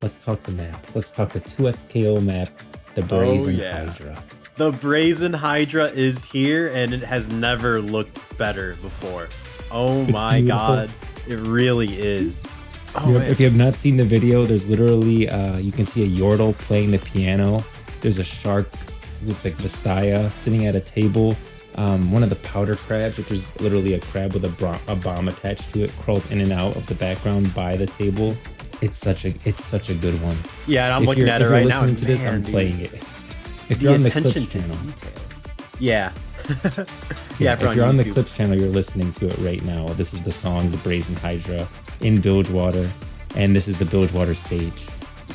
let's talk the map. Let's talk the 2XKO map, the Brazen Hydra. The Brazen Hydra is here, and it has never looked better before. Oh my god, it really is. Oh, yep, if you have not seen the video, there's literally you can see a Yordle playing the piano. There's a shark, looks like Vastaya, sitting at a table. One of the powder crabs, which is literally a crab with a bomb attached to it, crawls in and out of the background by the table. It's such a good one. Yeah, and I'm looking at it right now. If you're listening to this, I'm playing it. If you're on the Clips channel, yeah. Yeah, if you're on the Clips channel, you're listening to it right now. This is the song, the Brazen Hydra, in Bilgewater, and this is the Bilgewater stage.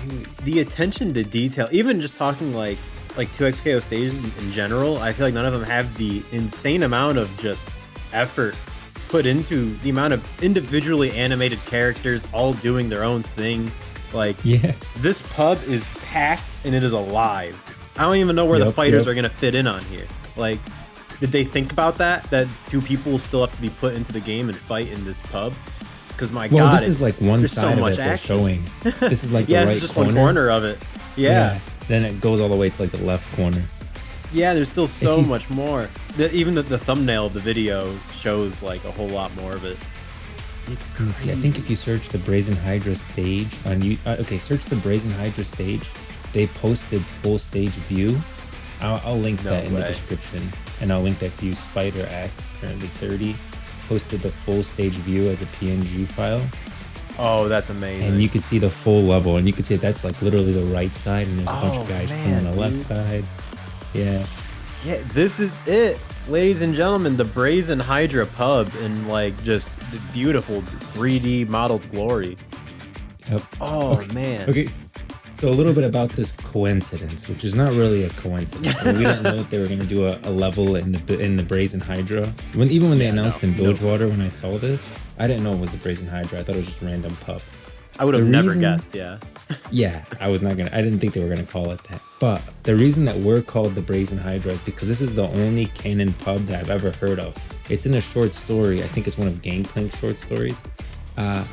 Dude, the attention to detail, even just talking like 2XKO stages in general, I feel like none of them have the insane amount of just effort put into the amount of individually animated characters all doing their own thing. Like, yeah, this pub is packed and it is alive. I don't even know where the fighters are gonna fit in on here. Like, did they think about that two people still have to be put into the game and fight in this pub? Because my god, this is like one side of it they're showing. This is like the right it's just one corner of it. Yeah. Then it goes all the way to like the left corner. Yeah, there's still so much more. Even the thumbnail of the video shows like a whole lot more of it. It's crazy. I think if you search the Brazen Hydra stage on you, search the Brazen Hydra stage. They posted full stage view. I'll link that in the description, and I'll link that to you. Spider Axe, currently 30, posted the full stage view as a PNG file. Oh, that's amazing. And you can see the full level, and you can see that's like literally the right side, and there's a bunch of guys on the left side. Yeah. Yeah, this is it, ladies and gentlemen, the Brazen Hydra pub in like just the beautiful 3D modeled glory. Yep. Oh man. Okay. So a little bit about this coincidence, which is not really a coincidence. We didn't know that they were going to do a level in the Brazen Hydra. Even when they announced in Bilgewater, when I saw this, I didn't know it was the Brazen Hydra. I thought it was just a random pub. I would have never guessed, yeah. Yeah, I didn't think they were going to call it that. But the reason that we're called the Brazen Hydra is because this is the only canon pub that I've ever heard of. It's in a short story. I think it's one of Gangplank's short stories.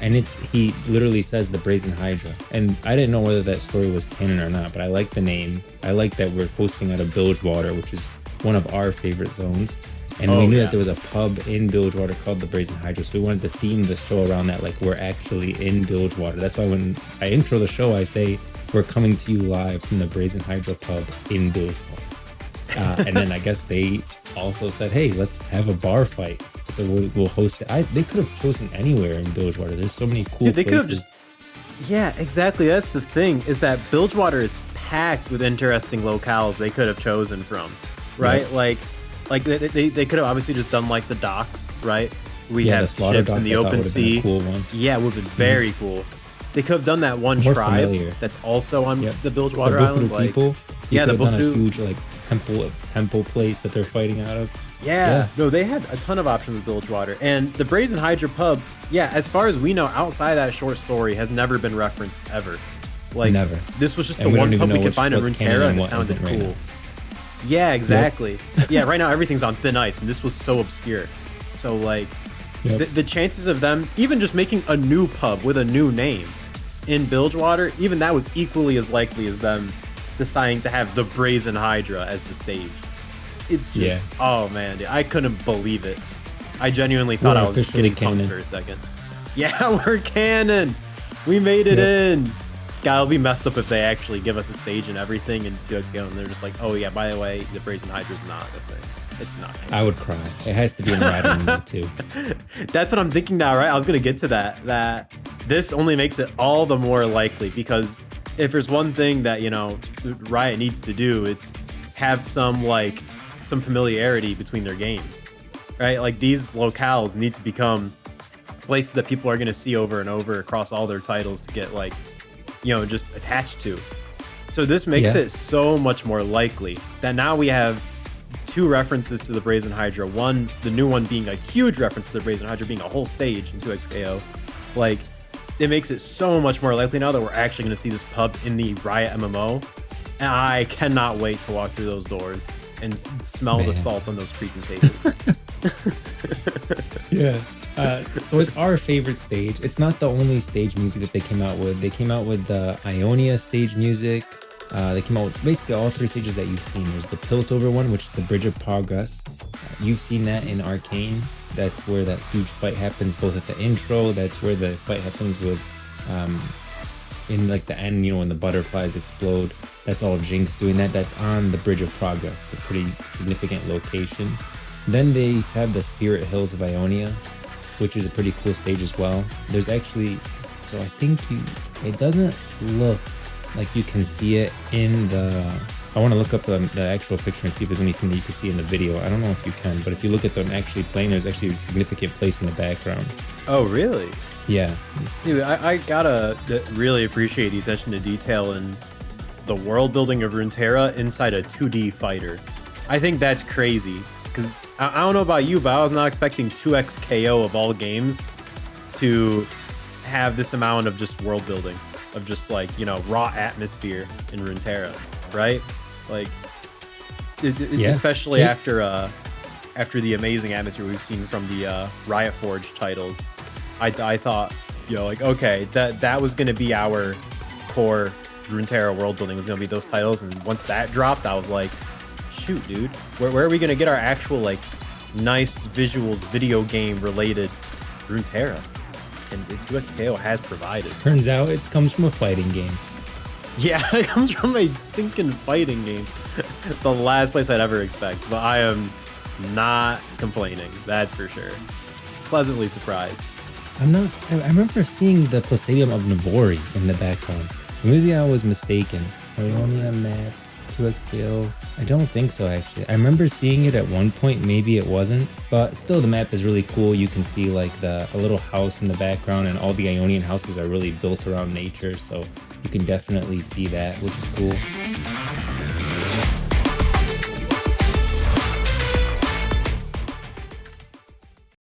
And he literally says the Brazen Hydra, and I didn't know whether that story was canon or not, but I like the name. I like that we're hosting out of Bilgewater, which is one of our favorite zones, and we knew that there was a pub in Bilgewater called the Brazen Hydra, so we wanted to theme the show around that, like we're actually in Bilgewater. That's why when I intro the show, I say we're coming to you live from the Brazen Hydra pub in Bilgewater. And then I guess they also said, hey, let's have a bar fight. So we'll host it. They could have chosen anywhere in Bilgewater. There's so many cool they places. Could have just, yeah, exactly. That's the thing, is that Bilgewater is packed with interesting locales they could have chosen from, right? Yep. Like they could have obviously just done like the docks, right? We have ships in the open sea. Cool one. Yeah, it would have been very cool. They could have done that one tribe that's also on the Bilgewater Island. Like, people. Yeah, the done a huge like temple place that they're fighting out of. Yeah, no, they had a ton of options with Bilgewater. And the Brazen Hydra pub, yeah, as far as we know, outside of that short story, has never been referenced ever. Like, never. This was just the one pub we could find in Runeterra, and it sounded cool. Yeah, exactly. Yeah, right now everything's on thin ice, and this was so obscure. So, like, the chances of them even just making a new pub with a new name in Bilgewater, even that was equally as likely as them deciding to have the Brazen Hydra as the stage. It's just, oh man, dude, I couldn't believe it. I genuinely thought I was getting punked for a second. Yeah, we're canon. We made it in. God, it'll be messed up if they actually give us a stage and everything in 2XKO, and they're just like, oh yeah, by the way, the Brazen Hydra is not a thing. It's not canon. I would cry. It has to be in Riot too. That's what I'm thinking now, right? I was gonna get to that. That this only makes it all the more likely, because if there's one thing that, you know, Riot needs to do, it's have some familiarity between their games, right? Like, these locales need to become places that people are going to see over and over across all their titles to get, like, you know, just attached to. So this makes it so much more likely that now we have two references to the Brazen Hydra. One, the new one being a huge reference to the Brazen Hydra being a whole stage in 2XKO. Like, it makes it so much more likely now that we're actually going to see this pub in the RiotMMO. And I cannot wait to walk through those doors and smell the salt on those creeping tables. Yeah. So it's our favorite stage. It's not the only stage music that they came out with. They came out with the Ionia stage music. They came out with basically all 3 stages that you've seen. There's the Piltover one, which is the Bridge of Progress. You've seen that in Arcane. That's where that huge fight happens, both at the intro. That's where the fight happens with, in like the end, you know, when the butterflies explode. That's all Jinx doing that. That's on the Bridge of Progress. It's a pretty significant location. Then they have the Spirit Hills of Ionia, which is a pretty cool stage as well. There's actually, so I think it doesn't look like you can see it in the, I want to look up the actual picture and see if there's anything that you can see in the video. I don't know if you can, but if you look at them actually playing, there's actually a significant place in the background. Oh, really? Yeah. Dude, I gotta really appreciate the attention to detail and the world building of Runeterra inside a 2D fighter. I think that's crazy, because I don't know about you, but I was not expecting 2Xko of all games to have this amount of just world building, of just like, you know, raw atmosphere in Runeterra, right? Like, Yeah. especially after the amazing atmosphere we've seen from the Riot Forge titles. I thought, you know, like, okay, that was going to be our core Runeterra world building, was going to be those titles. And once that dropped, I was like, shoot, dude, where are we going to get our actual, like, nice visuals, video game related Runeterra? And 2Xko has provided. Turns out it comes from a fighting game. Yeah, it comes from a stinking fighting game. The last place I'd ever expect. But I am not complaining, that's for sure. Pleasantly surprised. I remember seeing the Placidium of Nabori in the background. Maybe I was mistaken. Ionia map, 2Xko. I don't think so, actually. I remember seeing it at one point. Maybe it wasn't, but still the map is really cool. You can see like a little house in the background, and all the Ionian houses are really built around nature, so you can definitely see that, which is cool.